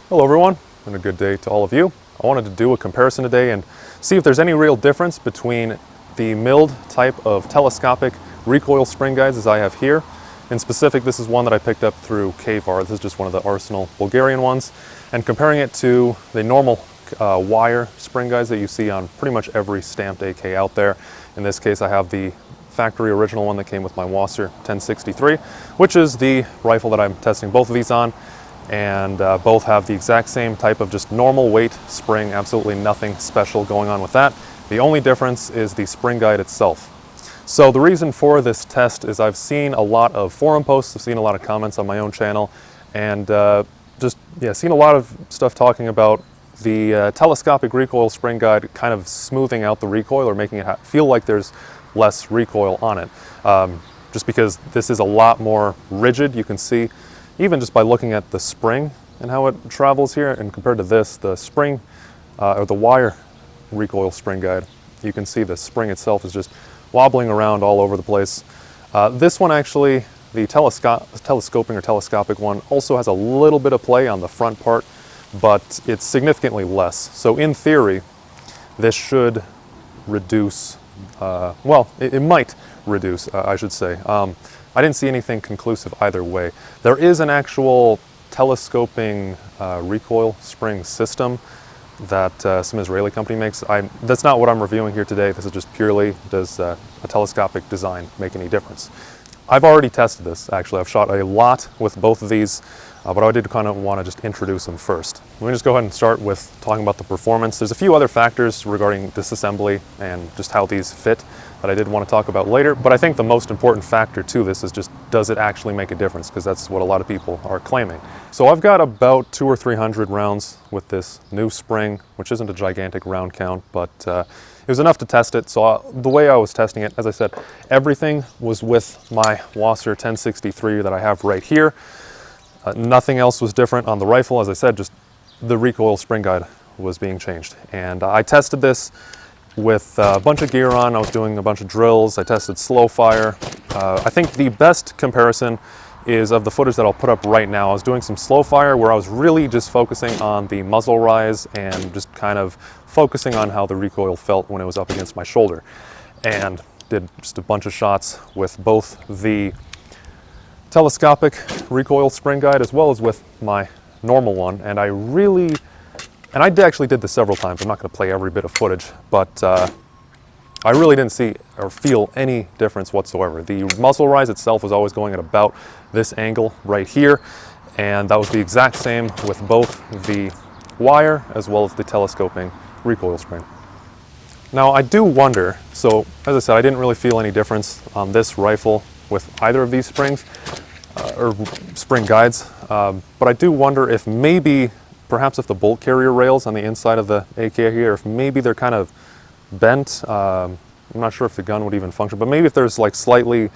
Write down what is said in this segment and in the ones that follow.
Hello everyone, and a good day to all of you. I wanted to do a comparison today and see if there's any real difference between the milled type of telescopic recoil spring guides as I have here. In specific, this is one that I picked up through KVAR. This is just one of the Arsenal Bulgarian ones. And comparing it to the normal wire spring guides that you see on pretty much every stamped AK out there. In this case, I have the factory original one that came with my Wasser 1063, which is the rifle that I'm testing both of these on. And both have the exact same type of just normal weight spring, absolutely nothing special going on with that. The only difference is the spring guide itself. So the reason for this test is I've seen a lot of forum posts, I've seen a lot of comments on my own channel, and seen a lot of stuff talking about the telescopic recoil spring guide kind of smoothing out the recoil or making it feel like there's less recoil on it. Just because this is a lot more rigid, you can see even just by looking at the spring and how it travels here, and compared to this, the spring or the wire recoil spring guide, you can see the spring itself is just wobbling around all over the place. This one actually, the telescopic one, also has a little bit of play on the front part, but it's significantly less. So in theory, this should reduce, it might reduce, I should say. I didn't see anything conclusive either way. There is an actual telescoping recoil spring system that some Israeli company makes. That's not what I'm reviewing here today. This is just purely, does a telescopic design make any difference? I've already tested this, actually. I've shot a lot with both of these, but I did kind of want to just introduce them first. Let me just go ahead and start with talking about the performance. There's a few other factors regarding disassembly and just how these fit that I did want to talk about later, but I think the most important factor to this is just, does it actually make a difference? Because that's what a lot of people are claiming. So I've got about 200 or 300 rounds with this new spring, which isn't a gigantic round count, but it was enough to test it. So the way I was testing it, as I said, everything was with my Wasser 1063 that I have right here. Nothing else was different on the rifle. As I said, just the recoil spring guide was being changed. And I tested this with a bunch of gear on. I was doing a bunch of drills. I tested slow fire. I think the best comparison is of the footage that I'll put up right now. I was doing some slow fire where I was really just focusing on the muzzle rise and just kind of focusing on how the recoil felt when it was up against my shoulder. And did just a bunch of shots with both the telescopic recoil spring guide as well as with my normal one. And I actually did this several times. I'm not going to play every bit of footage, but I really didn't see or feel any difference whatsoever. The muzzle rise itself was always going at about this angle right here, and that was the exact same with both the wire as well as the telescoping recoil spring. Now I do wonder, so as I said, I didn't really feel any difference on this rifle with either of these springs or spring guides, but I do wonder if maybe perhaps if the bolt carrier rails on the inside of the AK here, if maybe they're kind of bent. I'm not sure if the gun would even function, but maybe if there's like slightly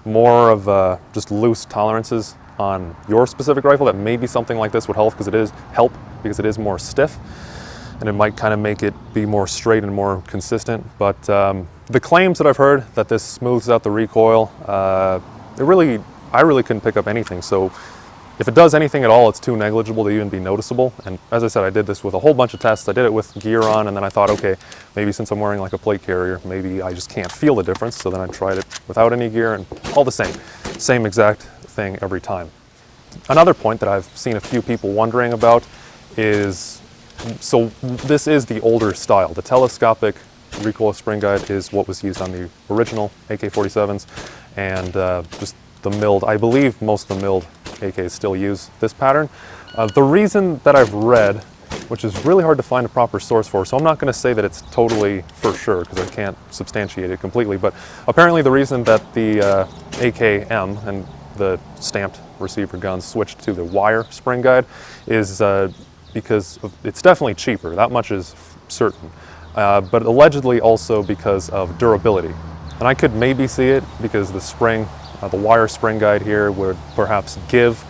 more of just loose tolerances on your specific rifle, that maybe something like this would help because it is more stiff, and it might kind of make it be more straight and more consistent. But the claims that I've heard that this smooths out the recoil, I really couldn't pick up anything. So if it does anything at all, it's too negligible to even be noticeable. And as I said, I did this with a whole bunch of tests. I did it with gear on, and then I thought, okay, maybe since I'm wearing like a plate carrier, maybe I just can't feel the difference. So then I tried it without any gear, and all the same exact thing every time. Another point that I've seen a few people wondering about is, so this is the older style. The telescopic recoil spring guide is what was used on the original AK-47s, and just the milled, I believe most of the milled AKs still use this pattern. The reason that I've read, which is really hard to find a proper source for, so I'm not going to say that it's totally for sure because I can't substantiate it completely, but apparently the reason that the AKM and the stamped receiver guns switched to the wire spring guide is because it's definitely cheaper, that much is certain, but allegedly also because of durability. And I could maybe see it because the spring, the wire spring guide here would perhaps give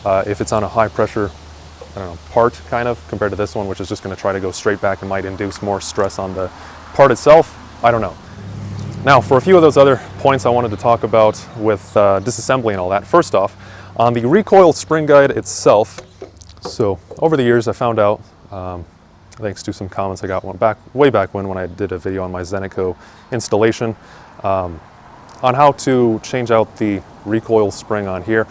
if it's on a high pressure, I don't know, part kind of, compared to this one, which is just going to try to go straight back and might induce more stress on the part itself. I don't know. Now, for a few of those other points I wanted to talk about with disassembly and all that. First off, on the recoil spring guide itself, So over the years I found out, thanks to some comments I got way back when I did a video on my Zeneco installation, on how to change out the recoil spring on here.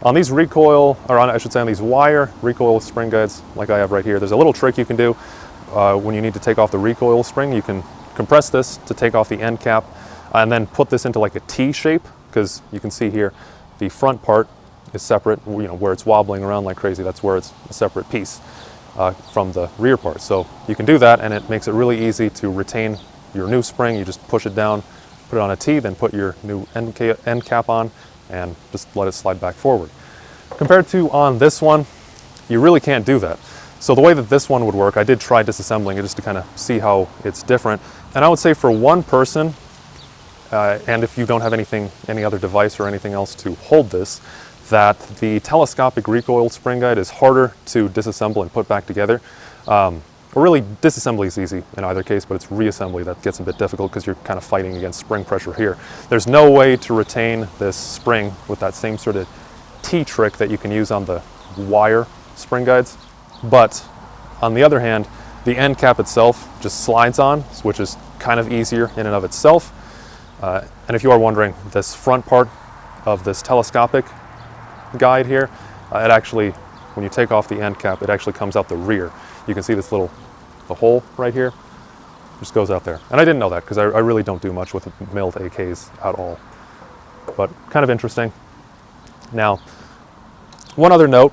On these on these wire recoil spring guides like I have right here, there's a little trick you can do when you need to take off the recoil spring. You can compress this to take off the end cap and then put this into like a T shape, because you can see here the front part is separate, where it's wobbling around like crazy. That's where it's a separate piece from the rear part. So you can do that, and it makes it really easy to retain your new spring. You just push it down, put it on a T, then put your new end cap on, and just let it slide back forward. Compared to on this one, you really can't do that. So the way that this one would work, I did try disassembling it just to kind of see how it's different. And I would say for one person, and if you don't have any other device or anything else to hold this, that the telescopic recoil spring guide is harder to disassemble and put back together. Really, disassembly is easy in either case, but it's reassembly that gets a bit difficult because you're kind of fighting against spring pressure here. There's no way to retain this spring with that same sort of T trick that you can use on the wire spring guides. But on the other hand, the end cap itself just slides on, which is kind of easier in and of itself. And if you are wondering, this front part of this telescopic guide here, it actually, when you take off the end cap, it actually comes out the rear. You can see this the hole right here, just goes out there. And I didn't know that because I really don't do much with milled AKs at all. But kind of interesting. Now, one other note,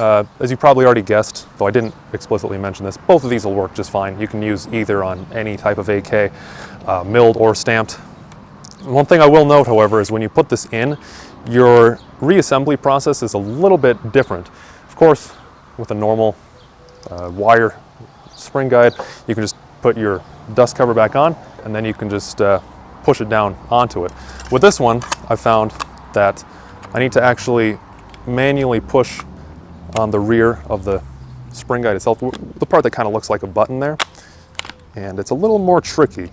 as you probably already guessed, though I didn't explicitly mention this, both of these will work just fine. You can use either on any type of AK, milled or stamped. One thing I will note, however, is when you put this in, your reassembly process is a little bit different. Of course, with a normal wire spring guide, you can just put your dust cover back on, and then you can just push it down onto it. With this one, I found that I need to actually manually push on the rear of the spring guide itself, the part that kind of looks like a button there, and it's a little more tricky.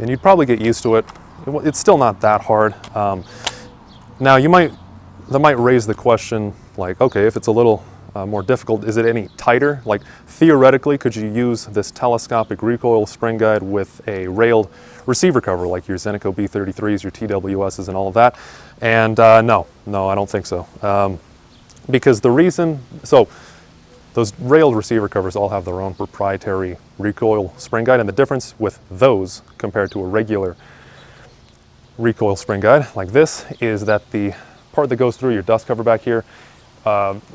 And you'd probably get used to it. It's still not that hard. Now that might raise the question, like, okay, if it's a little more difficult, is it any tighter? Like, theoretically, could you use this telescopic recoil spring guide with a railed receiver cover, like your Zeneco B33s, your TWSs, and all of that? And no, I don't think so. Because the reason, so those railed receiver covers all have their own proprietary recoil spring guide, and the difference with those compared to a regular recoil spring guide like this is that the part that goes through your dust cover back here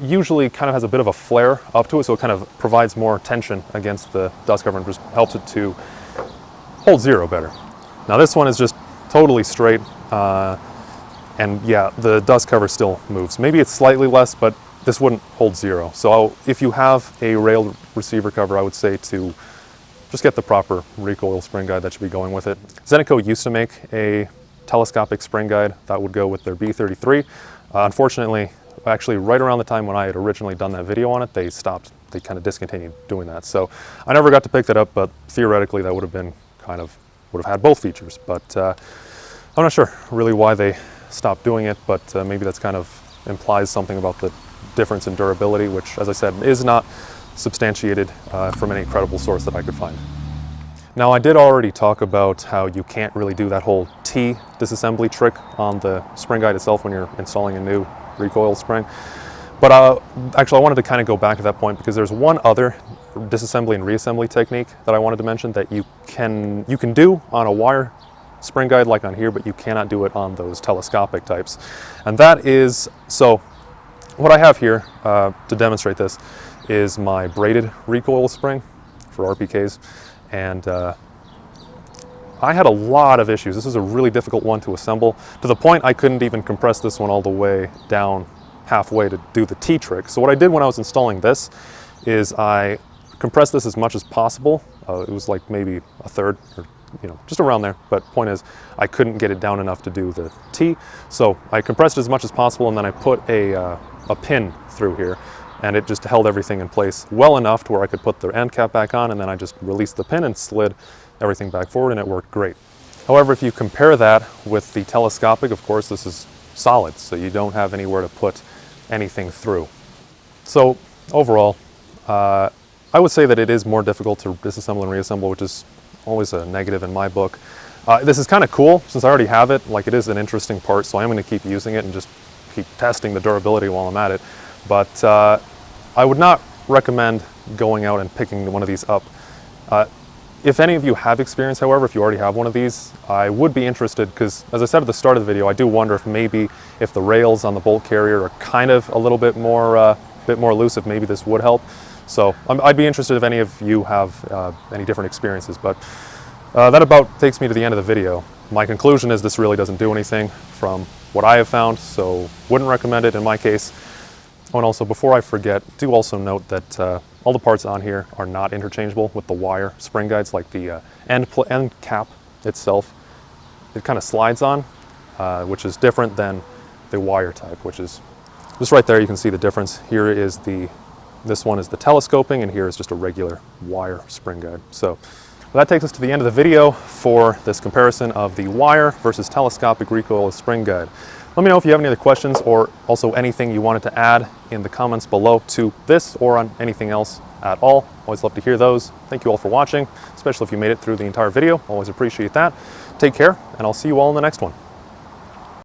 usually kind of has a bit of a flare up to it, so it kind of provides more tension against the dust cover and just helps it to hold zero better. Now this one is just totally straight, and yeah, the dust cover still moves. Maybe it's slightly less, but this wouldn't hold zero. So if you have a railed receiver cover, I would say to just get the proper recoil spring guide that should be going with it. Zeneco used to make a telescopic spring guide that would go with their B33. Unfortunately, actually right around the time when I had originally done that video on it, they kind of discontinued doing that. So I never got to pick that up, but theoretically that would have had both features. But I'm not sure really why they stopped doing it, but maybe that's kind of implies something about the difference in durability, which, as I said, is not substantiated from any credible source that I could find. Now, I did already talk about how you can't really do that whole T disassembly trick on the spring guide itself when you're installing a new recoil spring. But actually, I wanted to kind of go back to that point because there's one other disassembly and reassembly technique that I wanted to mention that you can do on a wire spring guide like on here, but you cannot do it on those telescopic types. And that is, so what I have here to demonstrate this is my braided recoil spring for RPKs. And I had a lot of issues. This is a really difficult one to assemble, to the point I couldn't even compress this one all the way down halfway to do the T trick. So what I did when I was installing this is I compressed this as much as possible. It was like maybe a third, or just around there. But point is, I couldn't get it down enough to do the T. So I compressed it as much as possible, and then I put a pin through here, and it just held everything in place well enough to where I could put the end cap back on, and then I just released the pin and slid everything back forward, and it worked great. However, if you compare that with the telescopic, of course, this is solid, so you don't have anywhere to put anything through. So overall, I would say that it is more difficult to disassemble and reassemble, which is always a negative in my book. This is kind of cool since I already have it. Like, it is an interesting part, so I'm going to keep using it and just keep testing the durability while I'm at it. But I would not recommend going out and picking one of these up. If any of you have experience, however, if you already have one of these, I would be interested because, as I said at the start of the video, I do wonder if maybe if the rails on the bolt carrier are kind of a little bit more loose, if maybe this would help. So I'd be interested if any of you have any different experiences. But that about takes me to the end of the video. My conclusion is this really doesn't do anything from what I have found, so wouldn't recommend it in my case. Oh, and also, before I forget, do also note that all the parts on here are not interchangeable with the wire spring guides, like the end cap itself. It kind of slides on, which is different than the wire type, which is just right there. You can see the difference. Here is this one is the telescoping, and here is just a regular wire spring guide. So that takes us to the end of the video for this comparison of the wire versus telescopic recoil spring guide. Let me know if you have any other questions or also anything you wanted to add in the comments below to this or on anything else at all. Always love to hear those. Thank you all for watching, especially if you made it through the entire video. Always appreciate that. Take care, and I'll see you all in the next one.